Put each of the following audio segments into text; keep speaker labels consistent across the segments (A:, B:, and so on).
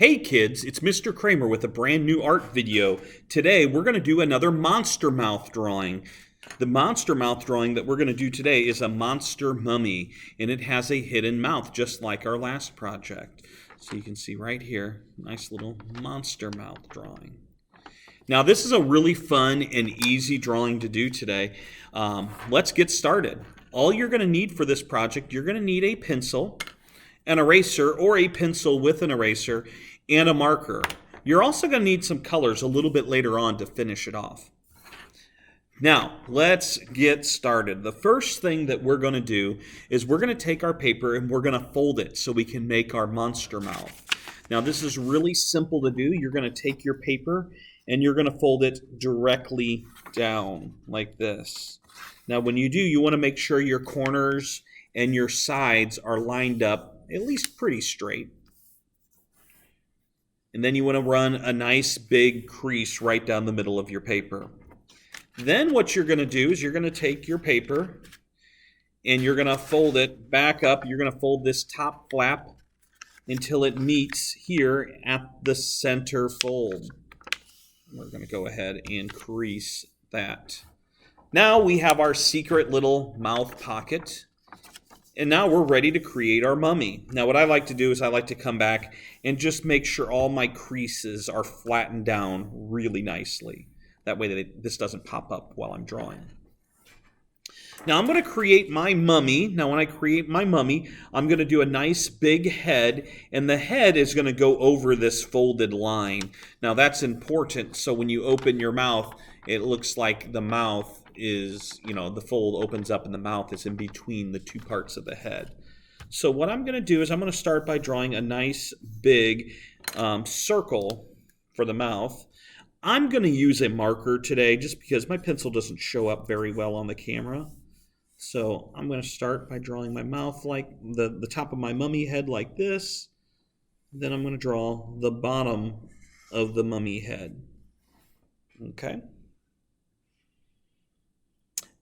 A: Hey kids, it's Mr. Kramer with a brand new art video. Today we're going to do another monster mouth drawing. The monster mouth drawing that we're going to do today is a monster mummy, and it has a hidden mouth just like our last project. So you can see right here, nice little monster mouth drawing. Now this is a really fun and easy drawing to do today. Let's get started. All you're going to need for this project, you're going to need a pencil, an eraser or a pencil with an eraser, and a marker. You're also going to need some colors a little bit later on to finish it off. Now, let's get started. The first thing that we're going to do is we're going to take our paper and we're going to fold it so we can make our monster mouth. Now, this is really simple to do. You're going to take your paper and you're going to fold it directly down like this. Now, when you do, you want to make sure your corners and your sides are lined up at least pretty straight. And then you want to run a nice big crease right down the middle of your paper. Then what you're going to do is you're going to take your paper and you're going to fold it back up. You're going to fold this top flap until it meets here at the center fold. We're going to go ahead and crease that. Now we have our secret little mouth pocket. And now we're ready to create our mummy. Now what I like to do is I like to come back and just make sure all my creases are flattened down really nicely. That way this doesn't pop up while I'm drawing. Now I'm going to create my mummy. Now when I create my mummy, I'm going to do a nice big head, and the head is going to go over this folded line. Now that's important, so when you open your mouth, it looks like the mouth is, the fold opens up and the mouth is in between the two parts of the head. So what I'm going to do is I'm going to start by drawing a nice big circle for the mouth. I'm going to use a marker today just because my pencil doesn't show up very well on the camera. So I'm going to start by drawing my mouth like the top of my mummy head like this. Then I'm going to draw the bottom of the mummy head. Okay.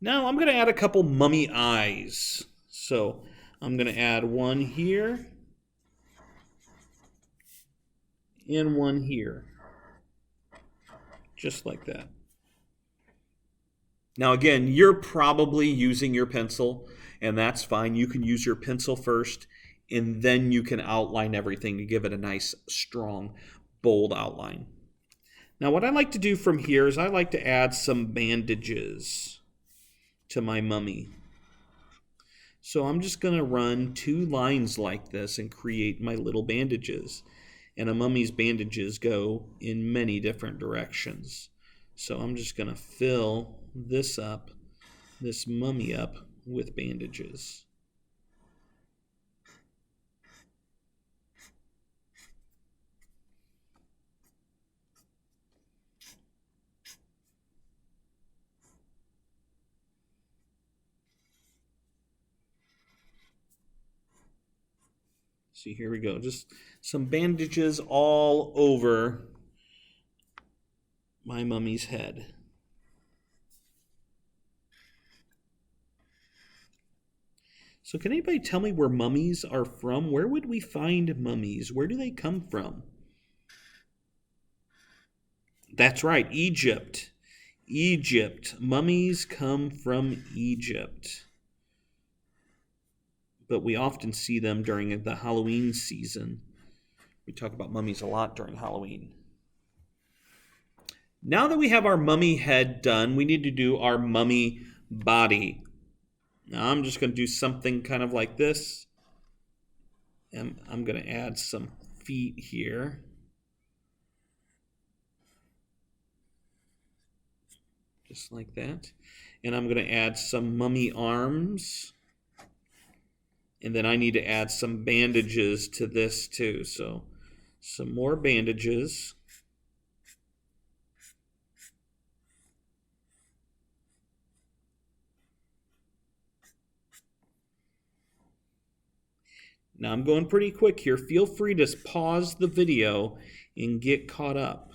A: Now I'm going to add a couple mummy eyes. So I'm going to add one here and one here. Just like that. Now again, you're probably using your pencil, and that's fine. You can use your pencil first, and then you can outline everything to give it a nice, strong, bold outline. Now what I like to do from here is I like to add some bandages to my mummy. So I'm just going to run two lines like this and create my little bandages. And a mummy's bandages go in many different directions. So I'm just going to fill this mummy up with bandages. See, here we go. Just some bandages all over my mummy's head. So can anybody tell me where mummies are from? Where would we find mummies? Where do they come from? That's right, Egypt. Egypt. Mummies come from Egypt. But we often see them during the Halloween season. We talk about mummies a lot during Halloween. Now that we have our mummy head done, we need to do our mummy body. Now I'm just going to do something kind of like this. And I'm going to add some feet here. Just like that. And I'm going to add some mummy arms. And then I need to add some bandages to this too. So some more bandages. Now I'm going pretty quick here. Feel free to pause the video and get caught up.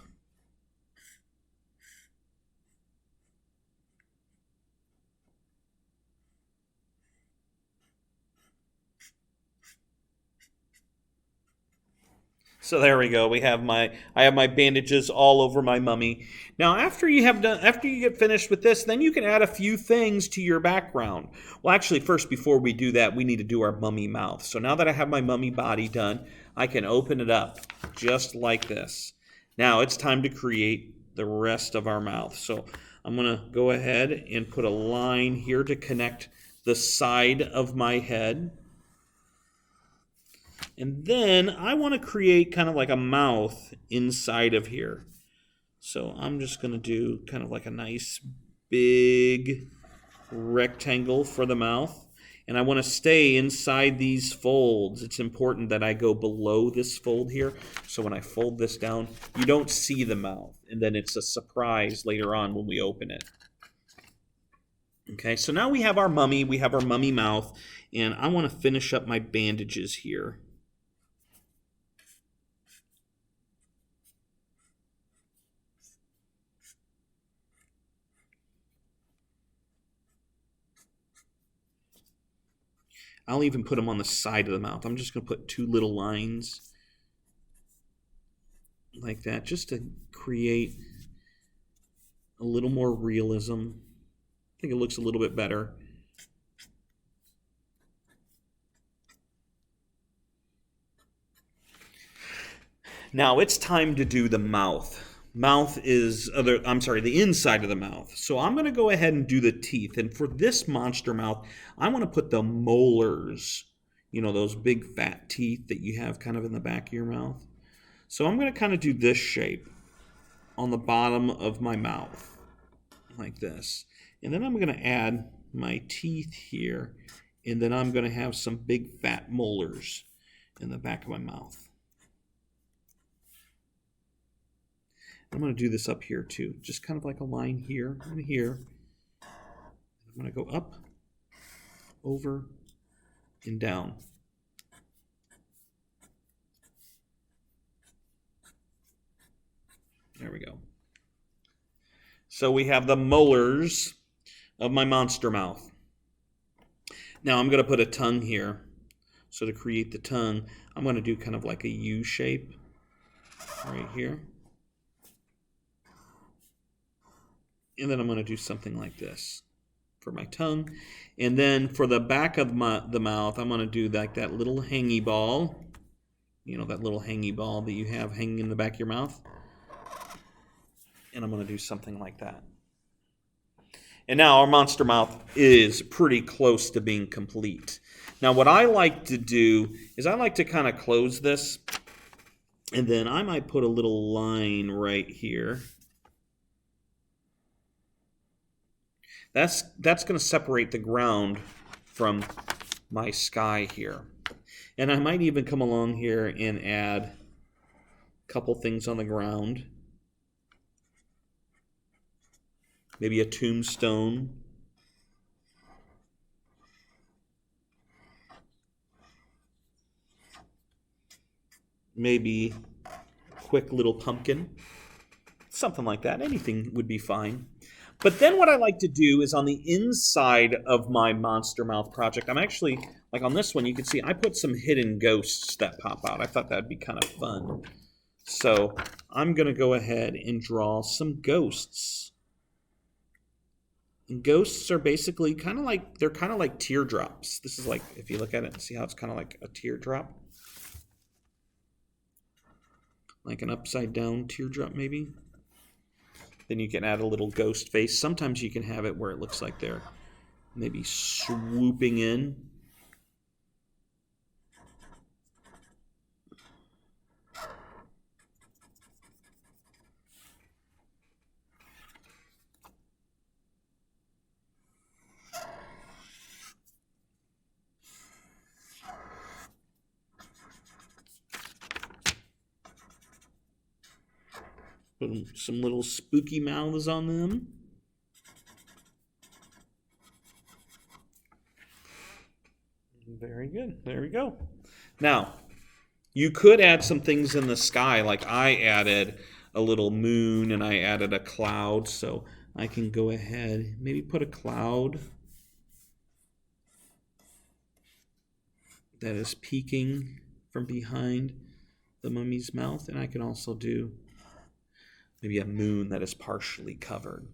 A: So there we go. I have my bandages all over my mummy. Now after you get finished with this, then you can add a few things to your background. Well, actually first before we do that, we need to do our mummy mouth. So now that I have my mummy body done, I can open it up just like this. Now it's time to create the rest of our mouth. So I'm going to go ahead and put a line here to connect the side of my head. And then I want to create kind of like a mouth inside of here. So I'm just going to do kind of like a nice big rectangle for the mouth. And I want to stay inside these folds. It's important that I go below this fold here. So when I fold this down, you don't see the mouth. And then it's a surprise later on when we open it. Okay, so now we have our mummy mouth, and I want to finish up my bandages here. I'll even put them on the side of the mouth. I'm just going to put two little lines like that just to create a little more realism. I think it looks a little bit better. Now it's time to do the mouth. The inside of the mouth. So I'm going to go ahead and do the teeth. And for this monster mouth, I want to put the molars, those big fat teeth that you have kind of in the back of your mouth. So I'm going to kind of do this shape on the bottom of my mouth, like this. And then I'm going to add my teeth here, and then I'm going to have some big fat molars in the back of my mouth. I'm going to do this up here too, just kind of like a line here and here. I'm going to go up, over, and down. There we go. So we have the molars of my monster mouth. Now I'm going to put a tongue here. So to create the tongue, I'm going to do kind of like a U shape right here. And then I'm going to do something like this for my tongue. And then for the back of the mouth, I'm going to do like that little hangy ball. That little hangy ball that you have hanging in the back of your mouth. And I'm going to do something like that. And now our monster mouth is pretty close to being complete. Now what I like to do is I like to kind of close this. And then I might put a little line right here. That's going to separate the ground from my sky here. And I might even come along here and add a couple things on the ground. Maybe a tombstone. Maybe a quick little pumpkin. Something like that. Anything would be fine. But then what I like to do is on the inside of my monster mouth project, I'm actually, like on this one, you can see I put some hidden ghosts that pop out. I thought that'd be kind of fun. So I'm going to go ahead and draw some ghosts. And ghosts are basically they're kind of like teardrops. This is like, if you look at it and see how it's kind of like a teardrop. Like an upside down teardrop maybe. Then you can add a little ghost face. Sometimes you can have it where it looks like they're maybe swooping in. Put some little spooky mouths on them. Very good. There we go. Now, you could add some things in the sky, like I added a little moon and I added a cloud, so I can go ahead, maybe put a cloud that is peeking from behind the mummy's mouth, and I can also do maybe a moon that is partially covered.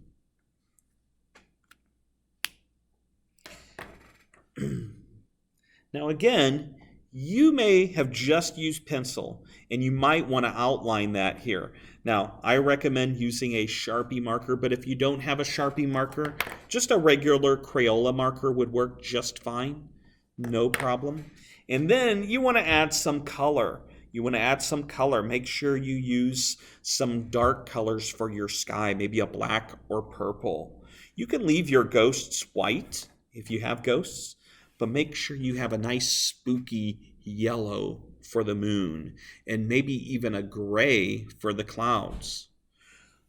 A: Now again, you may have just used pencil, and you might want to outline that here. Now, I recommend using a Sharpie marker, but if you don't have a Sharpie marker, just a regular Crayola marker would work just fine. No problem. And then you want to add some color. Make sure you use some dark colors for your sky, maybe a black or purple. You can leave your ghosts white if you have ghosts, but make sure you have a nice spooky yellow for the moon, and maybe even a gray for the clouds.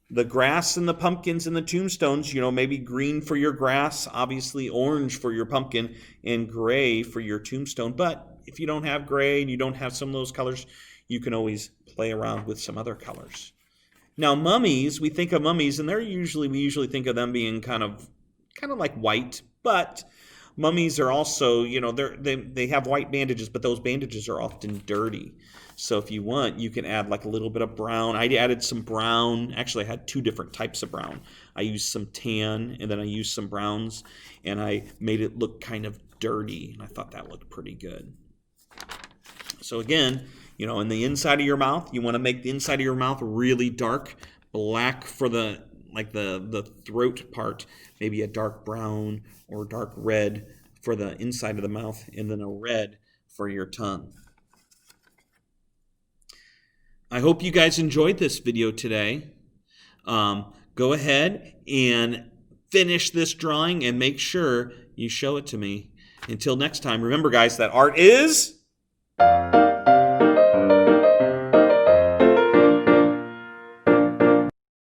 A: The grass and the pumpkins and the tombstones, maybe green for your grass, obviously orange for your pumpkin, and gray for your tombstone. But if you don't have gray and you don't have some of those colors, you can always play around with some other colors. Now, mummies, we think of mummies, and we usually think of them being kind of like white, but mummies are also, they have white bandages, but those bandages are often dirty. So if you want, you can add like a little bit of brown. I added some brown. Actually, I had two different types of brown. I used some tan, and then I used some browns, and I made it look kind of dirty, and I thought that looked pretty good. So again, in the inside of your mouth, you want to make the inside of your mouth really dark, black for the throat part, maybe a dark brown or dark red for the inside of the mouth, and then a red for your tongue. I hope you guys enjoyed this video today. Go ahead and finish this drawing and make sure you show it to me. Until next time, remember guys, that art is